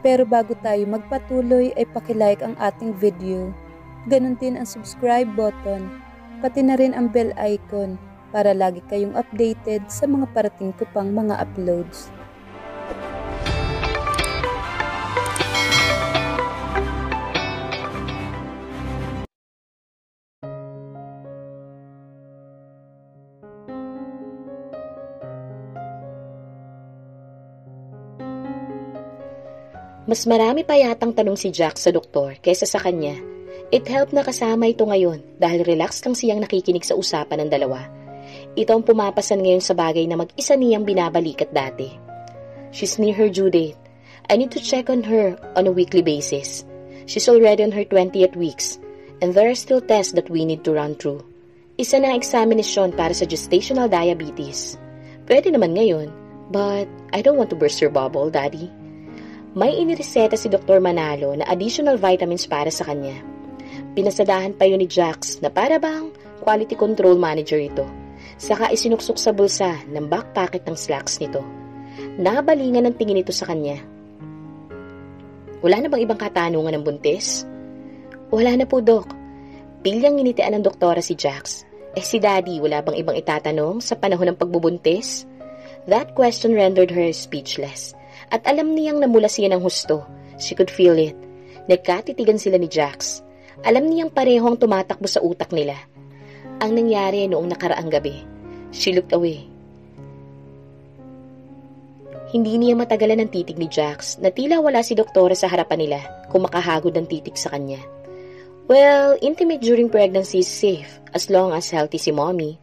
Pero bago tayo magpatuloy ay pakilike ang ating video. Ganon din ang subscribe button, pati na rin ang bell icon para lagi kayong updated sa mga parating ko pang mga uploads. Mas marami pa yatang tanong si Jack sa doktor kaysa sa kanya. It helped na kasama ito ngayon dahil relax lang siyang nakikinig sa usapan ng dalawa. Ito ang pumapasan ngayon sa bagay na mag-isa niyang binabalikat dati. She's near her due date. I need to check on her on a weekly basis. She's already on her 20th weeks and there are still tests that we need to run through. Isa na ang examination para sa gestational diabetes. Pwede naman ngayon, but I don't want to burst your bubble, Daddy. May inireseta si Dr. Manalo na additional vitamins para sa kanya. Pinasadahan pa yun ni Jax na para bang quality control manager ito. Saka isinuksok sa bulsa ng back pocket ng slacks nito. Nakabalingan ang tingin ito sa kanya. Wala na bang ibang katanungan ng buntis? Wala na po, Doc. Pilyang nginitian ng doktora si Jax. Si Daddy, wala bang ibang itatanong sa panahon ng pagbubuntis? That question rendered her speechless. At alam niyang namula siya ng husto. She could feel it. Nagkatitigan sila ni Jax. Alam niyang pareho ang tumatakbo sa utak nila. Ang nangyari noong nakaraang gabi. She looked away. Hindi niya matagalan ang titig ni Jax na tila wala si doktora sa harapan nila kung makahagod ang titig sa kanya. Well, intimate during pregnancy is safe as long as healthy si Mommy.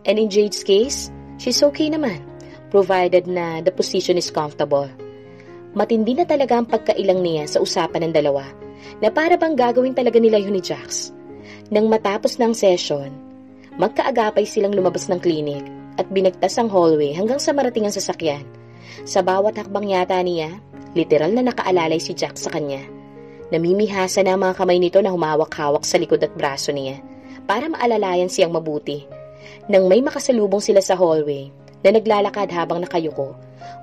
And in Jade's case, she's okay naman, provided na the position is comfortable. Matindi na talaga ang pagkailang niya sa usapan ng dalawa na para bang gagawin talaga nila yun ni Jax. Nang matapos ng session, magkaagapay silang lumabas ng klinik at binagtas ang hallway hanggang sa marating ang sasakyan. Sa bawat hakbang yata niya, literal na nakaalalay si Jax sa kanya. Namimihasa na ang mga kamay nito na humawak-hawak sa likod at braso niya para maalalayan siyang mabuti. Nang may makasalubong sila sa hallway na naglalakad habang nakayuko,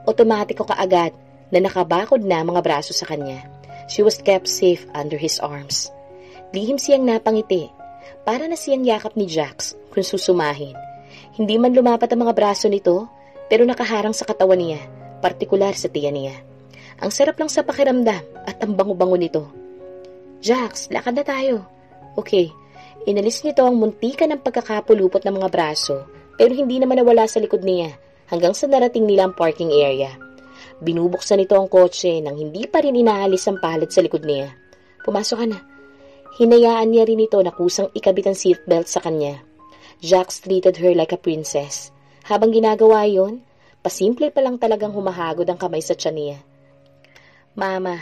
otomatiko kaagad na nakabakod na mga braso sa kanya. She was kept safe under his arms. Lihim siyang napangiti, para na siyang yakap ni Jax kung susumahin. Hindi man lumapat ang mga braso nito, pero nakaharang sa katawan niya, partikular sa tiyan niya. Ang sarap lang sa pakiramdam at ang bango-bango nito. Jax, lakad na tayo. Okay, inalis nito ang muntikan ng pagkakapulupot ng mga braso, pero hindi naman nawala sa likod niya hanggang sa narating nila ang parking area. Binubuksan nito ang kotse nang hindi pa rin inaalis ang palad sa likod niya. Pumasok ka na. Hinayaan niya rin ito na kusang ikabit ang seatbelt sa kanya. Jax treated her like a princess. Habang ginagawa yon, pasimple pa lang talagang humahagod ang kamay sa tiyan niya. Mama,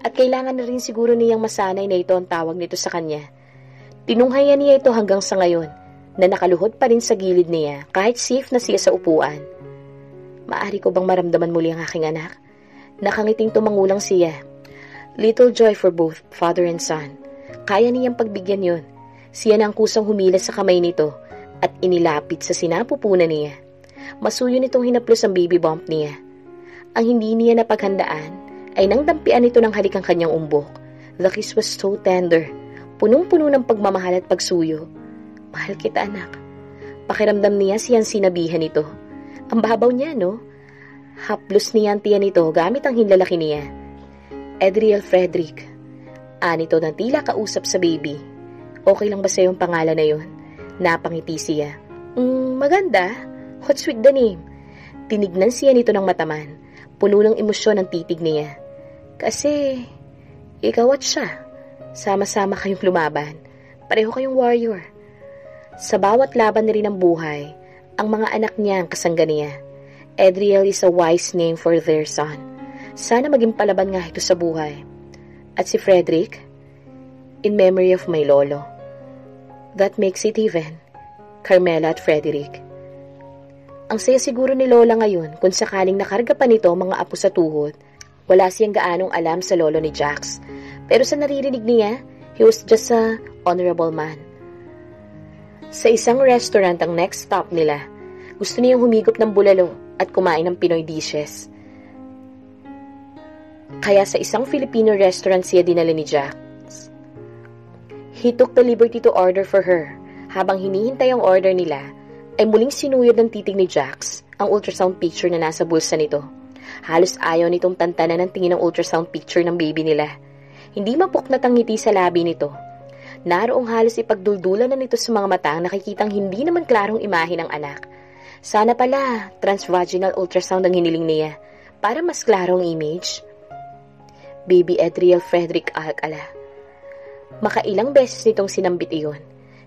at kailangan na rin siguro niyang masanay na ito ang tawag nito sa kanya. Tinunghayan niya ito hanggang sa ngayon, na nakaluhod pa rin sa gilid niya kahit safe na siya sa upuan. Maari ko bang maramdaman muli ang aking anak? Nakangiting tumangulang siya. Little joy for both father and son. Kaya niyang pagbigyan yon. Siya na ang kusang humilas sa kamay nito at inilapit sa sinapupunan niya. Masuyo nitong hinaplos ang baby bump niya. Ang hindi niya napaghandaan ay nang dampian nito ng halik ang kanyang umbok. The kiss was so tender. Punong-puno ng pagmamahal at pagsuyo. Mahal kita, anak. Pakiramdam niya siyang sinabihan nito. Ang babaw niya, no? Haplos niya ang tiyan nito gamit ang hinlalaki niya. Adriel Frederick. Anito na tila kausap sa baby. Okay lang ba sa'yo ang pangalan na yun? Napangiti siya. Maganda. What's with the name? Tinignan siya nito ng mataman. Puno ng emosyon ang titig niya. Kasi, ikaw at siya. Sama-sama kayong lumaban. Pareho kayong warrior. Sa bawat laban na rin ng buhay, ang mga anak niya ang kasangga niya. Adriel is a wise name for their son. Sana maging palaban nga ito sa buhay. At si Frederick, in memory of my lolo. That makes it even. Carmela at Frederick. Ang saya siguro ni Lola ngayon kung sakaling nakarga pa nito mga apo sa tuhod. Wala siyang gaanong alam sa lolo ni Jax. Pero sa naririnig niya, he was just a honorable man. Sa isang restaurant ang next stop nila, gusto niyang humigop ng bulalo at kumain ng Pinoy dishes. Kaya sa isang Filipino restaurant siya dinala ni Jax. He took the liberty to order for her. Habang hinihintay ang order nila, ay muling sinuyod ng titig ni Jax ang ultrasound picture na nasa bulsa nito. Halos ayaw nitong tantanan ng tingin ng ultrasound picture ng baby nila. Hindi mapuknat ang ngiti sa labi nito. Naroong halos ipagduldulan na nito sa mga mata ang nakikitang hindi naman klarong imahe ng anak. Sana pala, transvaginal ultrasound ang hiniling niya para mas klarong image. Baby Adriel Frederick Alcala. Makailang beses nitong sinambit iyon.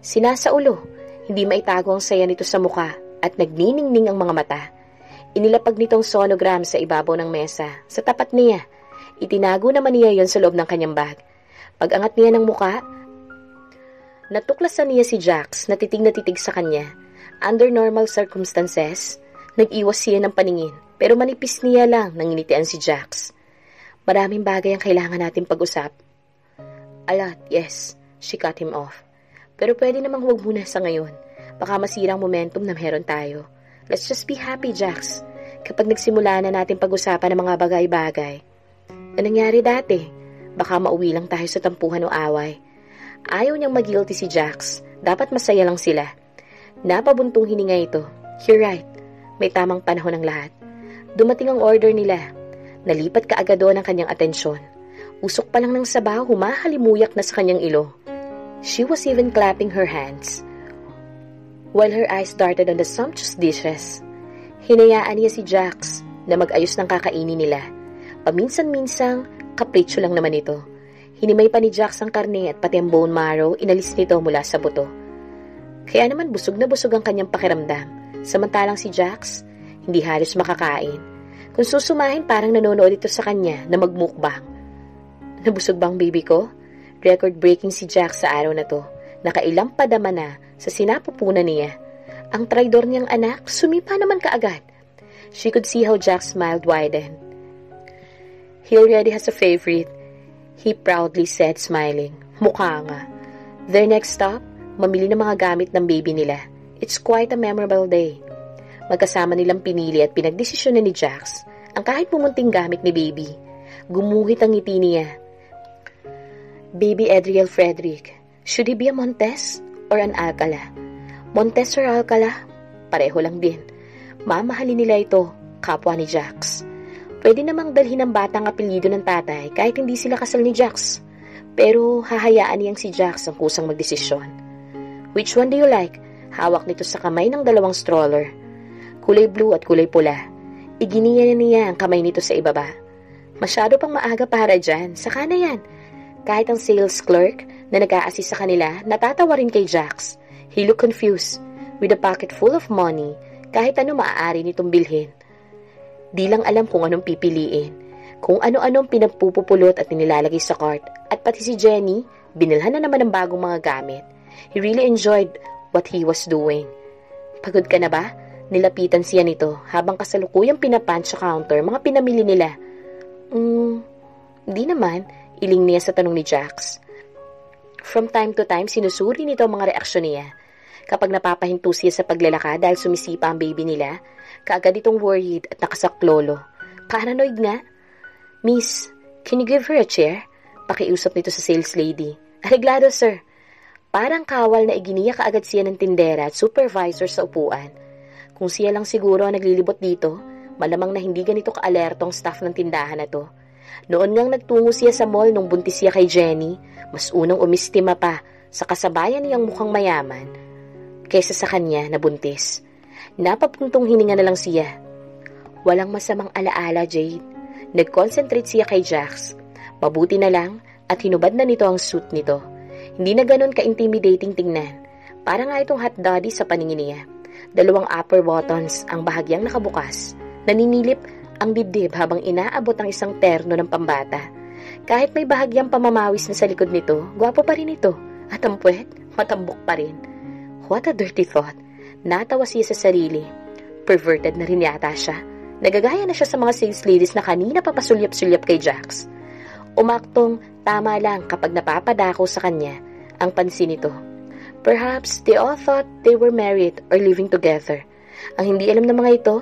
Sinasaulo, hindi maitago ang saya nito sa muka at nagniningning ang mga mata. Inilapag nitong sonogram sa ibabaw ng mesa, sa tapat niya. Itinago naman niya yon sa loob ng kanyang bag. Pag-angat niya ng muka, natuklasan niya si Jax na titig sa kanya. Under normal circumstances, nag-iwas siya ng paningin, pero manipis niya lang nang initian si Jax. Maraming bagay ang kailangan natin pag-usap. A lot, yes, she cut him off. Pero pwede namang huwag muna sa ngayon. Baka masirang momentum na meron tayo. Let's just be happy, Jax. Kapag nagsimula na natin pag-usapan ng mga bagay-bagay. Na nangyari dati, baka mauwi lang tayo sa tampuhan o away. Ayaw niyang mag-guilty si Jax. Dapat masaya lang sila. Napabuntong hininga ito. You're right. May tamang panahon ng lahat. Dumating ang order nila. Nalipat kaagad doon ang kanyang atensyon. Usok pa lang ng sabaw, humahalimuyak na sa kanyang ilo. She was even clapping her hands, while her eyes darted on the sumptuous dishes. Hinayaan niya si Jax na mag-ayos ng kakainin nila. Paminsan-minsang, kapritsyo lang naman ito. Hinimay pa ni Jax ang karne at pati ang bone marrow, inalis nito mula sa buto. Kaya naman busog na busog ang kanyang pakiramdam. Samantalang si Jax, hindi halos makakain. Kung susumahin, parang nanonood ito sa kanya na magmukbang. Nabusog bang baby ko? Record-breaking si Jax sa araw na to. Nakailang padama na sa sinapupunan niya. Ang traidor niyang anak, sumipa naman kaagad. She could see how Jax smiled widen. He already has a favorite, he proudly said, smiling. Mukha nga. Their next stop, mamili ng mga gamit ng baby nila. It's quite a memorable day. Magkasama nilang pinili at pinagdesisyon ni Jax ang kahit pumunting gamit ni baby. Gumuhit ang ngiti niya. Baby Adriel Frederick, should he be a Montes or an Alcala? Montes or Alcala? Pareho lang din. Mamahalin nila ito, kapwa ni Jax. Pwede namang dalhin ng batang apelyido ng tatay kahit hindi sila kasal ni Jax. Pero hahayaan niyang si Jax ang kusang magdesisyon. Which one do you like? Hawak nito sa kamay ng dalawang stroller. Kulay blue at kulay pula. Iginiya niya ang kamay nito sa ibaba. Masyado pang maaga para dyan. Saka na yan. Kahit ang sales clerk na nag-a-assist sa kanila, natatawa rin kay Jax. He looked confused. With a pocket full of money, kahit ano maaari nitong bilhin. Di lang alam kung anong pipiliin. Kung ano-anong pinagpupupulot at nilalagay sa cart. At pati si Jenny, binilhan na naman ng bagong mga gamit. He really enjoyed what he was doing. Pagod ka na ba? Nilapitan siya nito habang kasalukuyang pinapunch sa counter mga pinamili nila. Di naman. Iling niya sa tanong ni Jax. From time to time, sinusuri nito ang mga reaksyon niya. Kapag napapahinto siya sa paglalakad dahil sumisipa ang baby nila, kaagad itong worried at nakasaklolo. Paranoid nga. Miss, can you give her a chair? Pakiusap nito sa sales lady. Areglado, sir. Parang kawal na iginiya kaagad siya ng tindera at supervisor sa upuan. Kung siya lang siguro ang naglilibot dito, malamang na hindi ganito ka-alerto ang staff ng tindahan na to. Noon ngang nagtungo siya sa mall nung buntis siya kay Jenny, mas unang umistima pa sa kasabayan niyang mukhang mayaman kaysa sa kanya na buntis. Napapuntong hininga na lang siya. Walang masamang alaala, Jade. Nag-concentrate siya kay Jax. Mabuti na lang at hinubad na nito ang suit nito. Hindi na ganun ka-intimidating tingnan. Para nga itong hot daddy sa paningin niya. Dalawang upper buttons ang bahagyang nakabukas. Naninilip ang dibdib habang inaabot ang isang terno ng pambata. Kahit may bahagyang pamamawis na sa likod nito, gwapo pa rin ito. At ang puwet, matambok pa rin. What a dirty thought. Natawa siya sa sarili. Perverted na rin yata siya. Nagagaya na siya sa mga sales ladies na kanina papasulyap-sulyap kay Jax. Umaktong tama lang kapag napapadako sa kanya ang pansin nito. Perhaps they all thought they were married or living together. Ang hindi alam ng mga ito,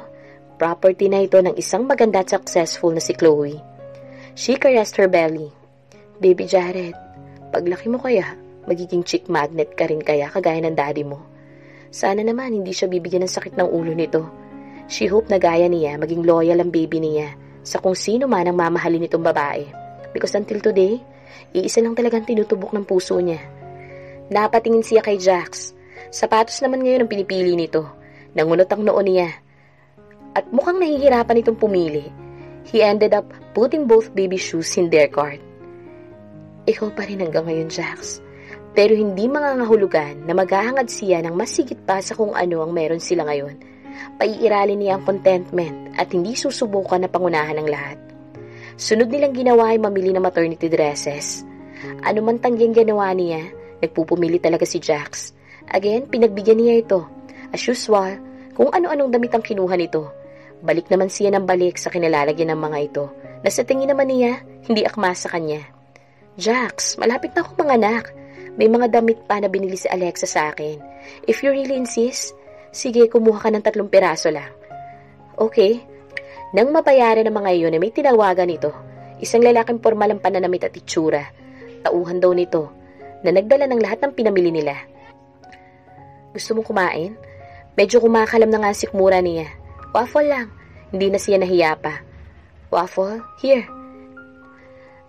property na ito ng isang maganda at successful na si Chloe. She caressed her belly. Baby Jared, paglaki mo kaya, magiging chick magnet ka rin kaya kagaya ng daddy mo. Sana naman hindi siya bibigyan ng sakit ng ulo nito. She hoped na gaya niya, maging loyal ang baby niya sa kung sino man ang mamahalin nitong babae. Because until today, iisa lang talagang tinutubok ng puso niya. Napatingin siya kay Jax. Sapatos naman ngayon ang pinipili nito. Nangunot ang noo niya. At mukhang nahihirapan itong pumili. He ended up putting both baby shoes in their cart. Ikaw pa rin hanggang ngayon, Jax. Pero hindi mangangahulugan na maghahangad siya ng mas sigit pa sa kung ano ang meron sila ngayon. Paiiralin niya ang contentment at hindi susubukan na pangunahan ng lahat. Sunod nilang ginawa ay mamili ng maternity dresses. Ano man tangyang ginawa niya, nagpupumili talaga si Jax. Again, pinagbigyan niya ito. As usual, kung ano-anong damit ang kinuha nito. Balik naman siya ng balik sa kinalalagyan ng mga ito, na sa tingin naman niya, hindi akma sa kanya. Jax, malapit na akong manganak. May mga damit pa na binili si Alexa sa akin. If you really insist, sige, kumuha ka ng 3 piraso lang. Okay. Nang mabayaran ng mga iyon ay may tinawagan nito. Isang lalaking formal ang pananamit at itsura. Tauhan daw nito na nagdala ng lahat ng pinamili nila. Gusto mong kumain? Medyo kumakalam na nga sikmura niya. Waffle lang. Hindi na siya nahiya pa. Waffle? Here.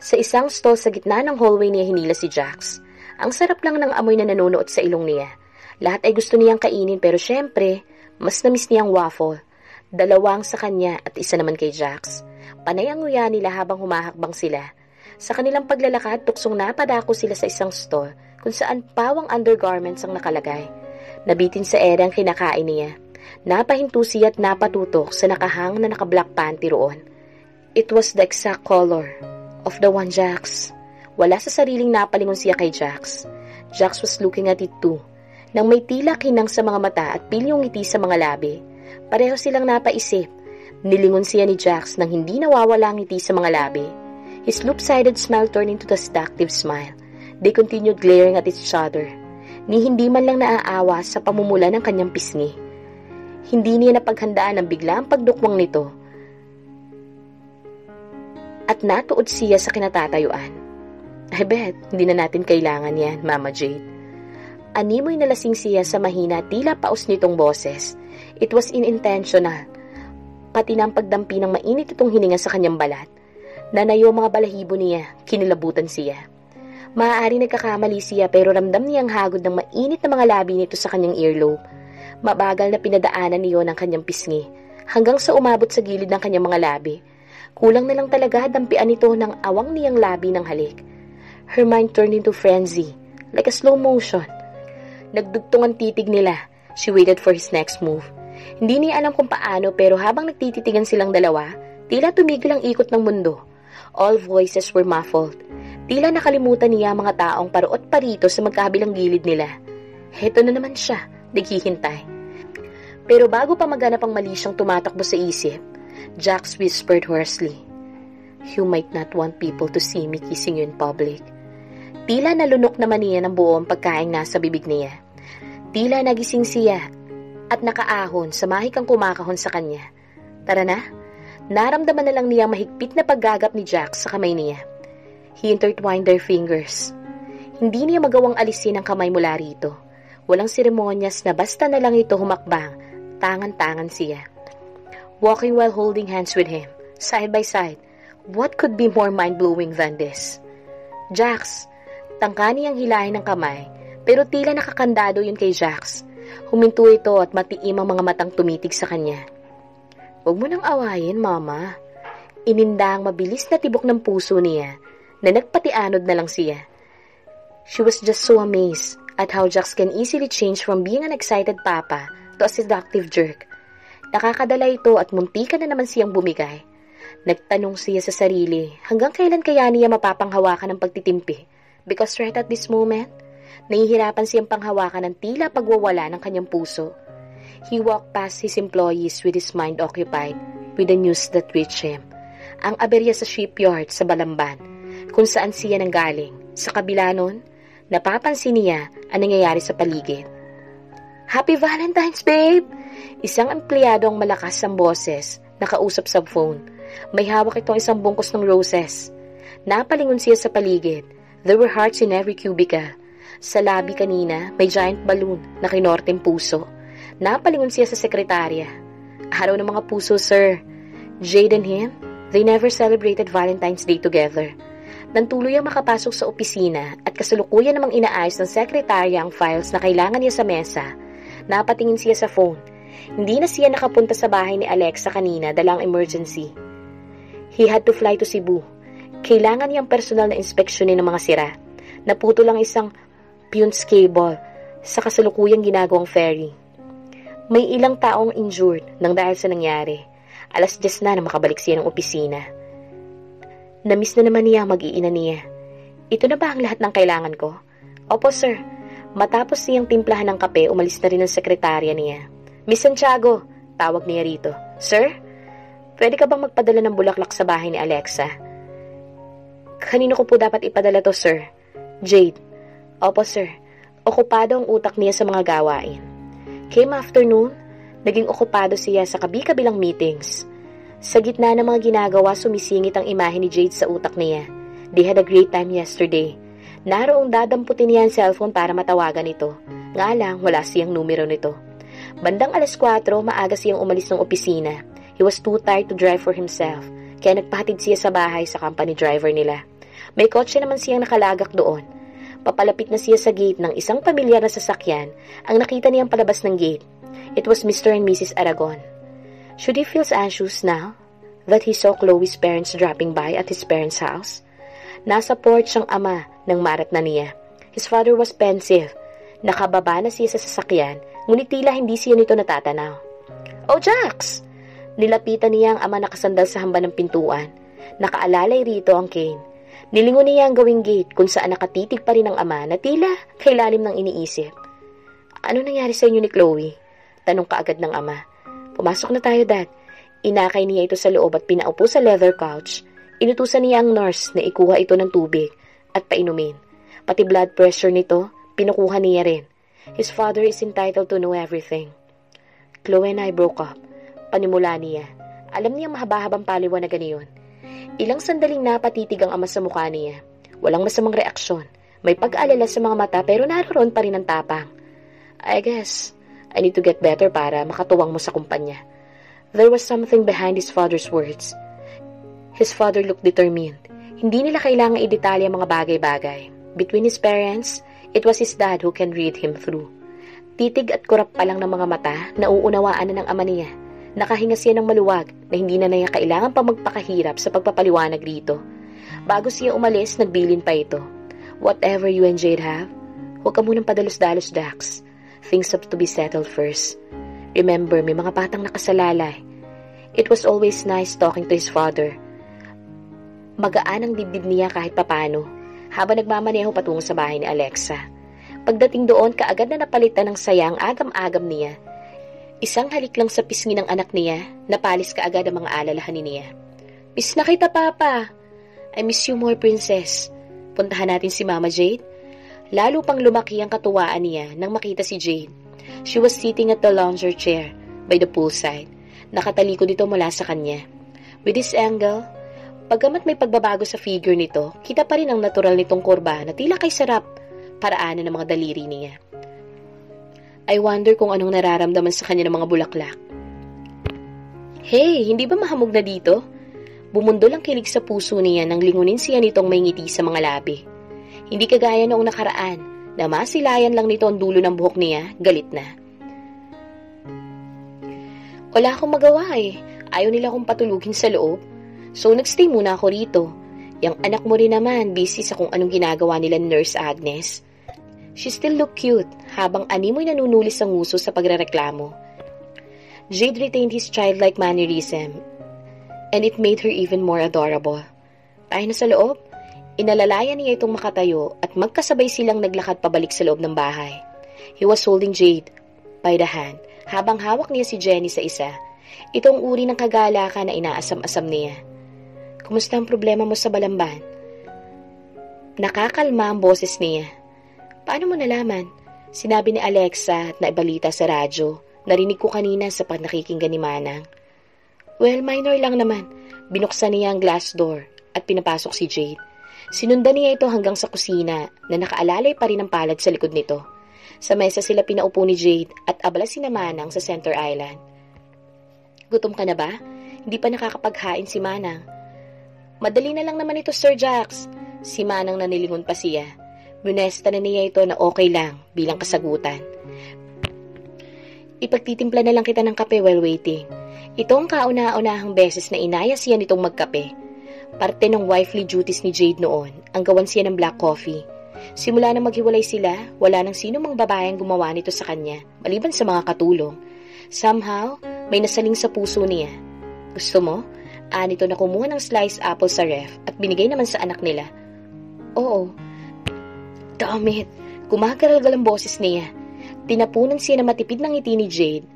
Sa isang stall sa gitna ng hallway niya hinila si Jax. Ang sarap lang ng amoy na nanunuot sa ilong niya. Lahat ay gusto niyang kainin pero syempre, mas namiss niya ang waffle. 2 sa kanya at 1 naman kay Jax. Panay ang nguya nila habang humahakbang sila. Sa kanilang paglalakad, tuksong napadako sila sa isang store kung saan pawang undergarments ang nakalagay. Nabitin sa ere ang kinakain niya. Napahinto siya at napatutok sa nakahang na naka-black panty roon. It was the exact color of the one Jax. Wala sa sariling napalingon siya kay Jax. Jax was looking at it too. Nang may tila kinang sa mga mata at pilyong ngiti sa mga labi, pareho silang napaisip. Nilingon siya ni Jax nang hindi nawawala ang ngiti sa mga labi. His loop-sided smile turned into a seductive smile. They continued glaring at each other. Ni hindi man lang naaawa sa pamumula ng kanyang pisngi. Hindi niya napaghandaan ang biglaang pagdukwang nito. At natuod siya sa kinatatayuan. I bet, hindi na natin kailangan yan, Mama Jade. Animoy nalasing siya sa mahina tila paus nitong boses. It was unintentional. Pati na ang pagdampi ng mainit itong hininga sa kanyang balat. Nanayo mga balahibo niya, kinilabutan siya. Maaari nagkakamali siya pero ramdam niya ang hagod ng mainit na mga labi nito sa kanyang earlobe. Mabagal na pinadaanan niyo ng kanyang pisngi, hanggang sa umabot sa gilid ng kanyang mga labi. Kulang na lang talaga dampian nito ng awang niyang labi ng halik. Her mind turned into frenzy, like a slow motion. Nagdugtong ang titig nila. She waited for his next move. Hindi niya alam kung paano pero habang nagtititigan silang dalawa, tila tumigil ang ikot ng mundo. All voices were muffled. Tila nakalimutan niya ang mga taong paruot parito sa magkabilang gilid nila. Heto na naman siya, naghihintay. Pero bago pa maganap ang mali siyang tumatakbo sa isip, Jax whispered hoarsely, "You might not want people to see me kissing you in public." Tila nalunok naman niya ng buo ang pagkaing nasa bibig niya. Tila nagising siya at nakaahon sa mahikang kumakahon sa kanya. Tara na. Naramdaman na lang niya mahigpit na paggagap ni Jax sa kamay niya. He intertwined their fingers. Hindi niya magawang alisin ang kamay mula rito. Walang seremonyas na basta na lang ito humakbang, tangan-tangan siya. Walking while holding hands with him, side by side. What could be more mind-blowing than this? Jax, tangka niyang hilahin ng kamay, pero tila nakakandado yun kay Jax. Huminto ito at matiim ang mga matang tumitig sa kanya. Huwag mo nang awayin, Mama. Ininda ang mabilis na tibok ng puso niya na nagpatianod na lang siya. She was just so amazed at how Jax can easily change from being an excited papa to a seductive jerk. Nakakadala ito at muntikan na naman siyang bumigay. Nagtanong siya sa sarili hanggang kailan kaya niya mapapanghawakan ng pagtitimpi because right at this moment, nahihirapan siyang panghawakan ng tila pagwawala ng kanyang puso. He walked past his employees with his mind occupied with the news that reached him. Ang aberya sa shipyard sa Balamban, kung saan siya nanggaling. Sa kabila nun, napapansin niya ang nangyayari sa paligid. Happy Valentine's, babe! Isang empleyado ang malakas ang boses, nakausap sa phone. May hawak itong isang bungkus ng roses. Napalingon siya sa paligid. There were hearts in every cubicle. Sa labi kanina, may giant balloon na kinorteng puso. Napalingon siya sa sekretarya. Araw ng mga puso, sir. Jade and him, they never celebrated Valentine's Day together. Nang tuluyang makapasok sa opisina at kasalukuyan namang inaayos ng sekretarya ang files na kailangan niya sa mesa, napatingin siya sa phone. Hindi na siya nakapunta sa bahay ni Alexa kanina dalang emergency. He had to fly to Cebu. Kailangan niyang personal na inspeksyonin ng mga sira. Naputo lang isang Pune's cable sa kasalukuyang ginagawang ferry. May ilang taong injured nang dahil sa nangyari. 10:00 na makabalik siya ng opisina. Namiss na naman niya mag-iina niya. Ito na ba ang lahat ng kailangan ko? Opo, sir. Matapos niyang timplahan ng kape, umalis na rin ang sekretarya niya. Miss Santiago, tawag niya rito. Sir, pwede ka bang magpadala ng bulaklak sa bahay ni Alexa? Kanino ko po dapat ipadala to, sir? Jade. Opo, sir. Okupado ang utak niya sa mga gawain. Came afternoon, naging okupado siya sa kabi-kabilang meetings. Sa gitna ng mga ginagawa, sumisingit ang imahe ni Jade sa utak niya. They had a great time yesterday. Naroong dadamputin niya ang cellphone para matawagan ito. Nga lang, wala siyang numero nito. Bandang 4:00, maaga siyang umalis ng opisina. He was too tired to drive for himself, kaya nagpahatid siya sa bahay sa company driver nila. May kotse naman siyang nakalagak doon. Papalapit na siya sa gate ng isang pamilyar na sasakyan ang nakita niyang palabas ng gate. It was Mr. and Mrs. Aragon. Should he feel anxious now that he saw Chloe's parents dropping by at his parents' house? Nasa porch ang ama ng marat na niya. His father was pensive. Nakababa na siya sa sasakyan, ngunit tila hindi siya nito natatanaw. Oh, Jax! Nilapitan niya ang ama nakasandal sa hamba ng pintuan. Nakaalalay rito ang cane. Nilingon niya ang gawing gate kung saan nakatitig pa rin ang ama na tila kailalim ng iniisip. Ano nangyari sa inyo ni Chloe? Tanong kaagad ng ama. Pumasok na tayo, Dad. Inakay niya ito sa loob at pinaupo sa leather couch. Inutusan niya ang nurse na ikuha ito ng tubig at painumin. Pati blood pressure nito, pinukuha niya rin. His father is entitled to know everything. Chloe and I broke up. Panimula niya. Alam niya mahaba-habang paliwanag niyon. Ilang sandaling napatitig ang ama sa mukha niya. Walang masamang reaksyon. May pag-alala sa mga mata pero naroon pa rin ang tapang. I guess I need to get better para makatuwang mo sa kumpanya. There was something behind his father's words. His father looked determined. Hindi nila kailangang idetalya ang mga bagay-bagay. Between his parents, it was his dad who can read him through. Titig at kurap pa lang ng mga mata, nauunawaan na ng ama niya. Nakahinga siya ng maluwag na hindi na niya kailangan pa magpakahirap sa pagpapaliwanag rito. Bago siya umalis, nagbilin pa ito. Whatever you and Jade have, huwag ka munang padalos-dalos, Dax. Things have to be settled first. Remember, may mga batang nakasalalay. It was always nice talking to his father. Magaan ang dibdib niya kahit papano, habang nagmamaneho patungo sa bahay ni Alexa. Pagdating doon, kaagad na napalitan ng saya ang agam-agam niya. Isang halik lang sa pisngi ng anak niya, napalis kaagad ang mga alalahanin niya. Miss na kita, Papa. I miss you more, Princess. Puntahan natin si Mama Jade. Lalo pang lumaki ang katuwaan niya nang makita si Jade. She was sitting at the lounger chair by the poolside. Nakatalikod ito mula sa kanya. With this angle, pagkamat may pagbabago sa figure nito, kita pa rin ang natural nitong kurba na tila kay sarap paraanan ng mga daliri niya. I wonder kung anong nararamdaman sa kanya ng mga bulaklak. Hey, hindi ba mahamog na dito? Bumundol ang kilig sa puso niya nang lingunin siya nitong may ngiti sa mga labi. Hindi kagaya noong nakaraan, na masilayan lang nito ang dulo ng buhok niya, galit na. Wala akong magawa eh. Ayaw nila akong patulugin sa loob. So nagstay muna ako rito. Yang anak mo rin naman, busy sa kung anong ginagawa nila Nurse Agnes. She still looked cute, habang animoy nanunulis ang nguso sa pagrereklamo. Jade retained his childlike mannerism, and it made her even more adorable. Tayo na sa loob. Inalalayan niya itong makatayo at magkasabay silang naglakad pabalik sa loob ng bahay. He was holding Jade by the hand, habang hawak niya si Jenny sa isa. Itong uri ng kagalakan na inaasam-asam niya. Kumusta ang problema mo sa Balamban? Nakakalma ang boses niya. Paano mo nalaman? Sinabi ni Alexa at naibalita sa radyo. Narinig ko kanina sa pagkakikinggan ni Manang. Well, minor lang naman. Binuksan niya ang glass door at pinapasok si Jade. Sinundan niya ito hanggang sa kusina na nakaalalay pa rin ang palad sa likod nito. Sa mesa sila pinaupo ni Jade at abala si Manang sa center island. Gutom ka na ba? Hindi pa nakakapaghain si Manang. Madali na lang naman ito, Sir Jax. Si Manang nanilingon pa siya. Bunesta na niya ito na okay lang bilang kasagutan. Ipagtitimpla na lang kita ng kape while waiting. Ito ang kauna-unahang beses na inaya siya nitong magkape. Parte ng wifely duties ni Jade noon, ang gawan siya ng black coffee. Simula na maghiwalay sila, wala nang sino mang babaeng gumawa nito sa kanya, maliban sa mga katulong. Somehow, may nasaling sa puso niya. Gusto mo? Nito na kumuha ng sliced apple sa ref at binigay naman sa anak nila. Oo. Damn it! Kumagaralgal ang boses niya. Tinapunan siya na matipid ng ngiti ni Jade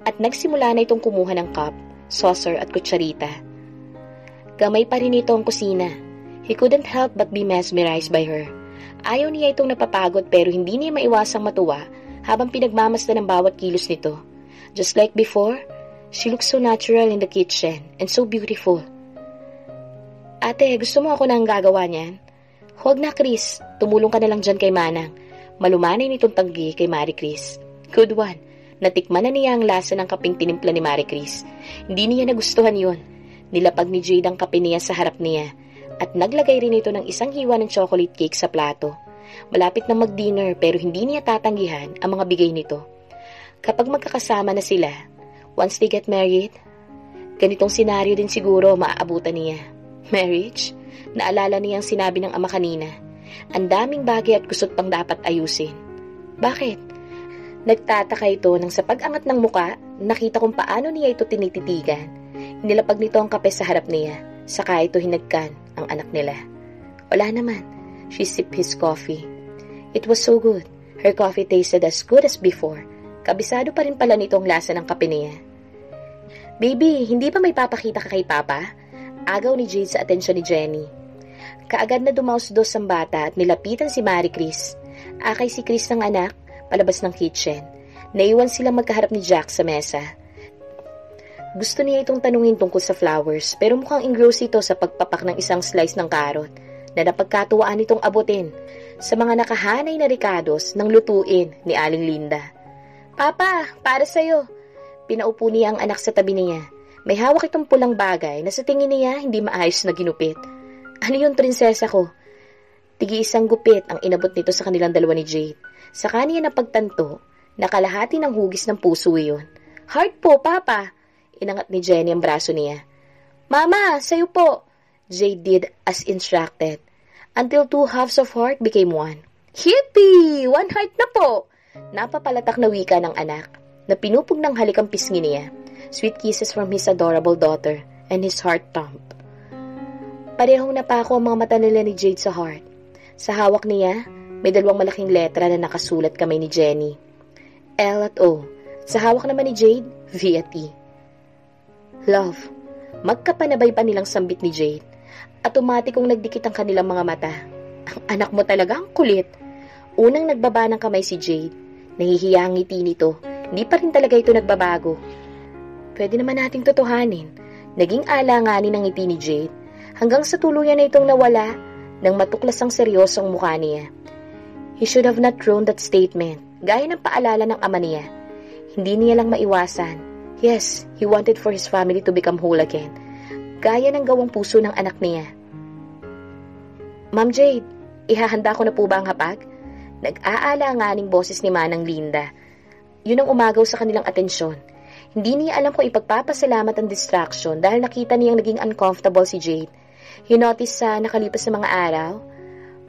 at nagsimula na itong kumuha ng cup, saucer at kutsarita. Gamay pa rin ito ang kusina. He couldn't help but be mesmerized by her. Ayaw niya itong napapagod pero hindi niya maiwasang matuwa habang pinagmamasdan ng bawat kilos nito. Just like before, she looks so natural in the kitchen and so beautiful. Ate, gusto mo ako na ang gagawa niyan? Huwag na, Chris. Tumulong ka na lang dyan kay Manang. Malumanay nitong tanggi kay Marie Chris. Good one. Natikman na niya ang lasa ng kaping tinimpla ni Marie Chris. Hindi niya nagustuhan yun. Nilapag ni Jade ang kape niya sa harap niya at naglagay rin ito ng isang hiwa ng chocolate cake sa plato. Malapit na mag-dinner pero hindi niya tatanggihan ang mga bigay nito. Kapag magkakasama na sila, once they get married, ganitong senaryo din siguro maaabutan niya. Marriage? Naalala niya ang sinabi ng ama kanina. Ang daming bagay at gusot pang dapat ayusin. Bakit? Nagtataka ito nang sa pag-angat ng muka, nakita kung paano niya ito tinititigan. Nilapag nito ang kape sa harap niya, saka ito hinagkan ang anak nila. Wala naman. She sipped his coffee. It was so good. Her coffee tasted as good as before. Kabisado pa rin pala nito ang lasa ng kape niya. Baby, hindi ba may papakita ka kay Papa? Agaw ni Jade sa atensyon ni Jenny. Kaagad na dumausdos ang bata at nilapitan si Marie Chris. Akay si Chris ng anak, palabas ng kitchen. Naiwan silang magkaharap ni Jack sa mesa. Gusto niya itong tanungin tungkol sa flowers pero mukhang engrossed ito sa pagpapak ng isang slice ng carrot na napagkatuwaan itong abutin sa mga nakahanay na ricados ng lutuin ni Aling Linda. Papa, para sa'yo. Pinaupo niya ang anak sa tabi niya. May hawak itong pulang bagay na sa tingin niya hindi maayos na ginupit. Ano yun, prinsesa ko? Tigi-isang gupit ang inabot nito sa kanilang dalawa ni Jade. Sa kanya napagtanto, nakalahati ng hugis ng puso iyon. Heart po, Papa! Inangat ni Jenny ang braso niya. Mama, sayo po! Jade did as instructed, until two halves of heart became one. Hippie! One heart na po! Napapalatak na wika ng anak, na pinupog ng halik ang pisngi niya. Sweet kisses from his adorable daughter, and his heart thumped. Parehong napako ang mga mata nila ni Jade sa heart. Sa hawak niya, may dalawang malaking letra na nakasulat kamay ni Jenny. L at O. Sa hawak naman ni Jade, V at E. Love. Magkapanabay pa nilang sambit ni Jade. Automatikong nagdikit ang kanilang mga mata. Ang anak mo talaga ang kulit. Unang nagbaba ng kamay si Jade. Nahihiya ang ngiti nito. Hindi pa rin talaga ito nagbabago. Pwede naman nating totohanin. Naging alanganin ang ngiti ni Jade. Hanggang sa tuluyan na itong nawala nang matuklas ang seryosong mukha niya. He should have not thrown that statement, gaya ng paalala ng ama niya. Hindi niya lang maiwasan. Yes, he wanted for his family to become whole again, gaya ng gawang puso ng anak niya. Ma'am Jade, ihahanda ko na po ba ang hapag? Nag-aalanganing boses ni Manang Linda. Yun ang umagaw sa kanilang atensyon. Hindi niya alam kung ipagpapasalamat ang distraction dahil nakita niyang naging uncomfortable si Jade. He noticed sa nakalipas na mga araw,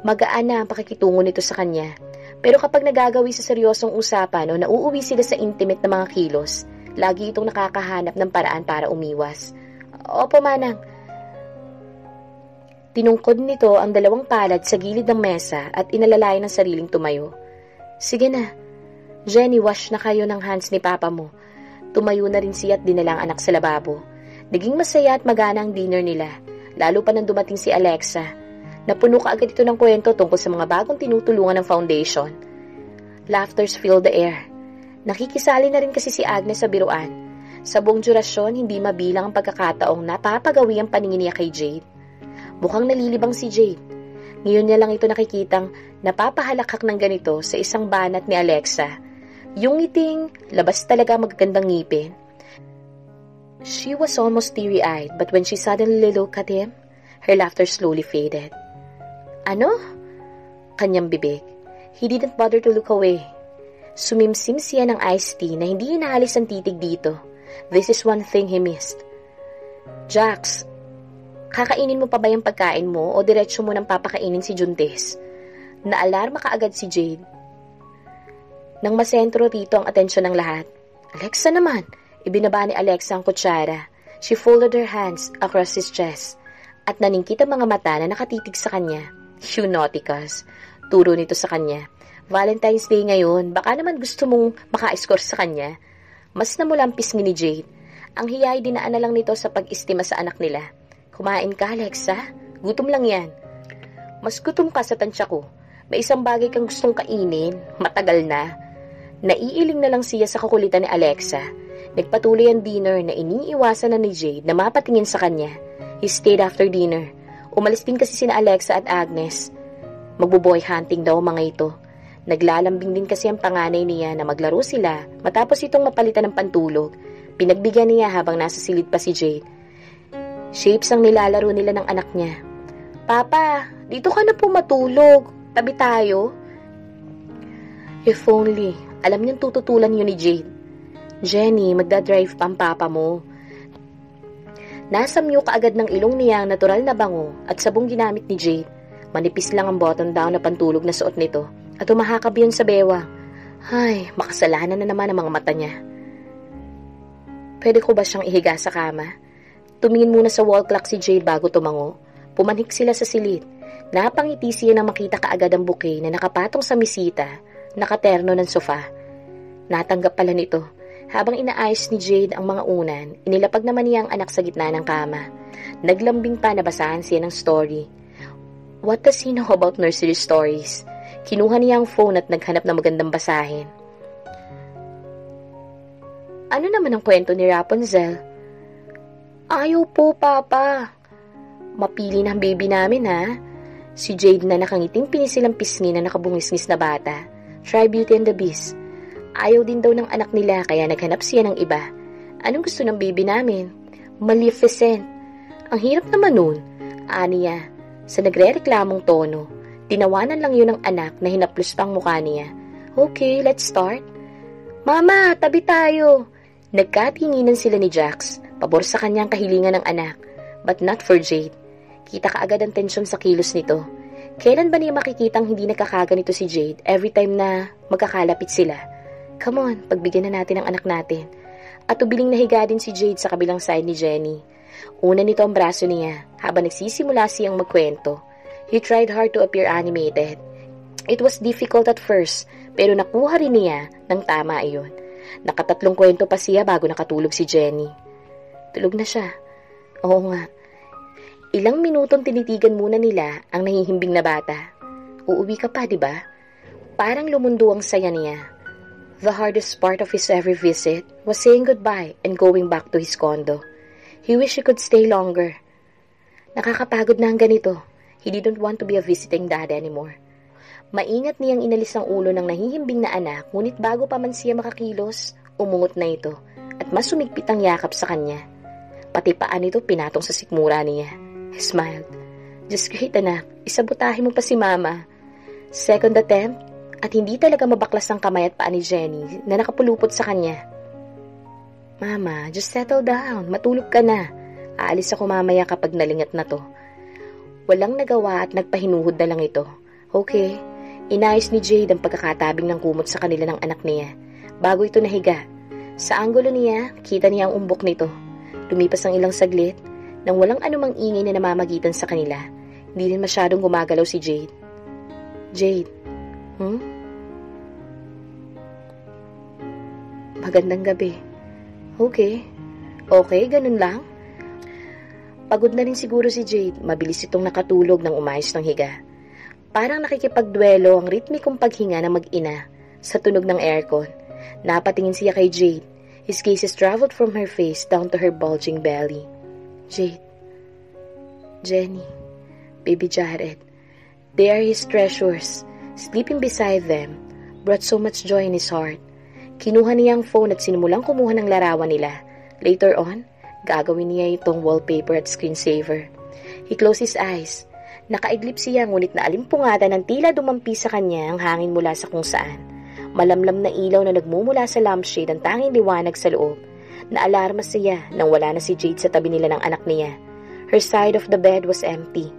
magaan na ang pakikitungo nito sa kanya. Pero kapag nagagawi sa seryosong usapan o nauuwi sila sa intimate na mga kilos, lagi itong nakakahanap ng paraan para umiwas. Opo, Manang. Tinungkod nito ang dalawang palad sa gilid ng mesa at inalalay ng sariling tumayo. Sige na. Jenny, wash na kayo ng hands ni Papa mo. Tumayo na rin siya at dinalang anak sa lababo. Naging masaya at magana ang dinner nila, lalo pa nang dumating si Alexa. Napuno kaagad ito ng kwento tungkol sa mga bagong tinutulungan ng foundation. Laughters filled the air. Nakikisali na rin kasi si Agnes sa biruan. Sa buong durasyon, hindi mabilang ang pagkakataong napapagawi ang paningin niya kay Jade. Mukhang nalilibang si Jade. Ngayon niya lang ito nakikitang napapahalakak ng ganito sa isang banat ni Alexa. Yung ngiting, labas talaga magagandang ngipin. She was almost teary-eyed, but when she suddenly looked at him, her laughter slowly faded. Ano? Kanyang bibig. He didn't bother to look away. Sumimsim siya ng iced tea na hindi inaalis ang titig dito. This is one thing he missed. Jax, kakainin mo pa ba yung pagkain mo o diretso mo nang papakainin si Juntes? Naalarma kaagad si Jade. Nang masentro rito ang atensyon ng lahat. Alexa naman! Ibinaba ni Alexa ang kutsara. She folded her hands across his chest at naningkit ang mga mata na nakatitig sa kanya. You naughty cuz. Turo nito sa kanya. Valentine's Day ngayon, baka naman gusto mong maka-score sa kanya. Mas namulampis ni Jade. Ang hiyay dinaan na lang nito sa pag-istima sa anak nila. Kumain ka, Alexa? Gutom lang yan. Mas gutom ka sa tansya ko. May isang bagay kang gustong kainin. Matagal na. Naiiling na lang siya sa kakulitan ni Alexa. Nagpatuloy ang dinner na iniiwasan na ni Jade na mapatingin sa kanya. He stayed after dinner. Umalis din kasi sina Alexa at Agnes. Magbo-boy hunting daw mga ito. Naglalambing din kasi ang panganay niya na maglaro sila matapos itong mapalitan ng pantulog. Pinagbigyan niya habang nasa silid pa si Jade. Shapes ang nilalaro nila ng anak niya. Papa, dito ka na po matulog. Tabi tayo. If only, alam niyang tututulan yun ni Jade. Jenny, magdadrive pa ang papa mo. Nasamyo kaagad ng ilong niya ang natural na bango at sabong ginamit ni Jade. Manipis lang ang button down na pantulog na suot nito at umahakab yun sa bewang. Ay, makasalanan na naman ang mga mata niya. Pwede ko ba siyang ihiga sa kama? Tumingin muna sa wall clock si Jade bago tumango. Pumanhik sila sa silid. Napangiti siya nang makita kaagad ang bouquet na nakapatong sa misita, nakaterno ng sofa. Natanggap pala nito. Habang inaayos ni Jade ang mga unan, inilapag naman niya ang anak sa gitna ng kama. Naglambing pa na basahan siya ng story. What does he know about nursery stories? Kinuha niya ang phone at naghanap ng magandang basahin. Ano naman ang kwento ni Rapunzel? Ayaw po, Papa. Mapili na ang baby namin, ha? Si Jade na nakangiting pinisil ang pisngi na nakabungisngis na bata. Try Beauty and the Beast. Ayaw din daw ng anak nila kaya naghanap siya ng iba. Anong gusto ng baby namin? Maleficent. Ang hirap naman nun. Aniya, sa nagre-reklamong tono. Tinawanan lang yun ng anak na hinaplos pang mukha niya. Okay, let's start. Mama, tabi tayo. Nagkatinginan sila ni Jax, pabor sa kanyang kahilingan ng anak, but not for Jade. Kita kaagad ang tensyon sa kilos nito. Kailan ba niya makikitang hindi nakakaganito si Jade every time na magkakalapit sila? Come on, pagbigyan na natin ang anak natin. At ubiling nahiga din si Jade sa kabilang side ni Jenny. Una nito ang braso niya habang nagsisimula siyang magkwento. He tried hard to appear animated. It was difficult at first, pero nakuha rin niya ng tama iyon. Nakatatlong kwento pa siya bago nakatulog si Jenny. Tulog na siya. Oo nga. Ilang minutong tinitigan muna nila ang nahihimbing na bata. Uuwi ka pa, di ba? Parang lumundo ang saya niya. The hardest part of his every visit was saying goodbye and going back to his condo. He wished he could stay longer. Nakakapagod na ang ganito. He didn't want to be a visiting dad anymore. Maingat niyang inalis ang ulo ng nahihimbing na anak, ngunit bago pa man siya makakilos, umungot na ito at mas sumigpit ang yakap sa kanya. Pati paan nito pinatong sa sikmura niya. He smiled. Just great, anak. Isabotahe mo pa si Mama. Second attempt, at hindi talaga mabaklas ang kamay at paa ni Jenny na nakapulupot sa kanya. Mama, just settle down. Matulog ka na. Aalis ako mamaya kapag nalingat na to. Walang nagawa at nagpahinuhod na lang ito. Okay. Inayos ni Jade ang pagkakatabing ng kumot sa kanila ng anak niya. Bago ito nahiga. Sa anggulo niya, kita niya ang umbok nito. Lumipas ang ilang saglit, nang walang anumang ingay na namamagitan sa kanila. Hindi rin masyadong gumagalaw si Jade. Jade, Magandang gabi. Okay. Okay, ganun lang. Pagod na rin siguro si Jade. Mabilis itong nakatulog nang umayos ng higa. Parang nakikipagduelo ang ritmikong paghinga ng mag-ina sa tunog ng aircon. Napatingin siya kay Jade. His gazes traveled from her face down to her bulging belly. Jade. Jenny. Baby Jared. They are his treasures. Sleeping beside them brought so much joy in his heart. Kinuha niya ang phone at sinimulang kumuha ng larawan nila. Later on, gagawin niya itong wallpaper at screensaver. He closed his eyes. Nakaidlip siya ngunit naalimpungatan ng tila dumampi sa kanya ang hangin mula sa kung saan. Malamlam na ilaw na nagmumula sa lampshade ang tanging liwanag sa loob. Naalarma siya nang wala na si Jade sa tabi nila ng anak niya. Her side of the bed was empty.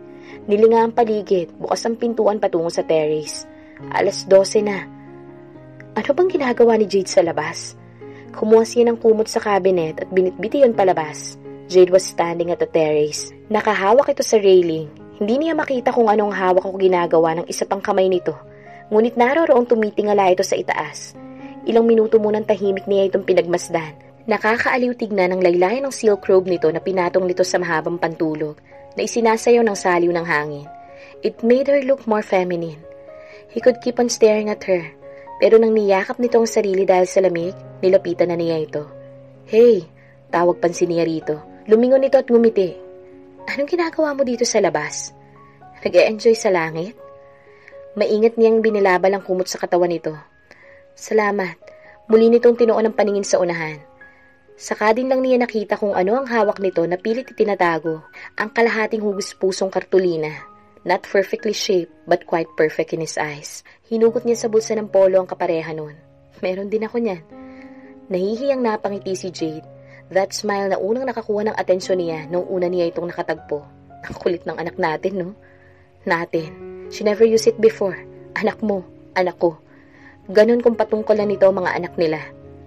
Nilinga ang paligid, bukas ang pintuan patungo sa terrace. 12:00 na. Ano bang ginagawa ni Jade sa labas? Kumuha siya ng kumot sa cabinet at binitbiti yun palabas. Jade was standing at the terrace. Nakahawak ito sa railing. Hindi niya makita kung anong hawak o ginagawa ng isa pang kamay nito. Ngunit naroroong tumitingala ito sa itaas. Ilang minuto munang tahimik niya itong pinagmasdan. Nakakaaliw tignan ang laylayan ng silk robe nito na pinatong nito sa mahabang pantulog na isinasayaw ng saliw ng hangin. It made her look more feminine. He could keep on staring at her, pero nang niyakap nito ang sarili dahil sa lamig, nilapitan na niya ito. Hey, tawag pansin niya rito. Lumingon ito at ngumiti. Anong ginagawa mo dito sa labas? Nag-e-enjoy sa langit? Maingat niyang binilabal ang kumot sa katawan nito. Salamat. Muli nitong tinuon ang paningin sa unahan. Saka din lang niya nakita kung ano ang hawak nito na pilit itinatago, ang kalahating hugis-pusong kartulina. Not perfectly shaped, but quite perfect in his eyes. Hinugot niya sa bulsa ng polo ang kapareha nun. Meron din ako niyan. Nahihiyang napangiti si Jade. That smile na unang nakakuha ng atensyon niya nung una niya itong nakatagpo. Ang kulit ng anak natin, no? Natin. She never used it before. Anak mo, anak ko. Ganon kung patungkol na nito ang mga anak nila.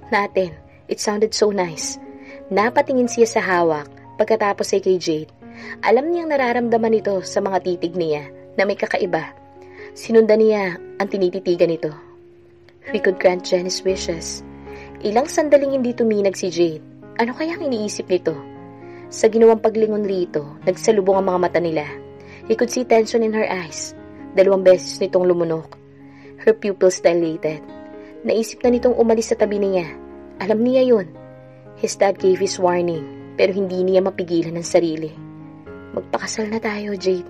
Natin. It sounded so nice. Napatingin siya sa hawak pagkatapos ay kay Jade. Alam niyang nararamdaman nito sa mga titig niya na may kakaiba. Sinundan niya ang tinititigan nito. We could grant Jenny's wishes. Ilang sandaling hindi tuminag si Jade. Ano kayang iniisip nito? Sa ginawang paglingon rito, nagsalubong ang mga mata nila. He could see tension in her eyes. 2 beses nitong lumunok. Her pupils dilated. Naisip na nitong umalis sa tabi niya. Alam niya yun. His dad gave his warning, pero hindi niya mapigilan ang sarili. Magpakasal na tayo, Jade.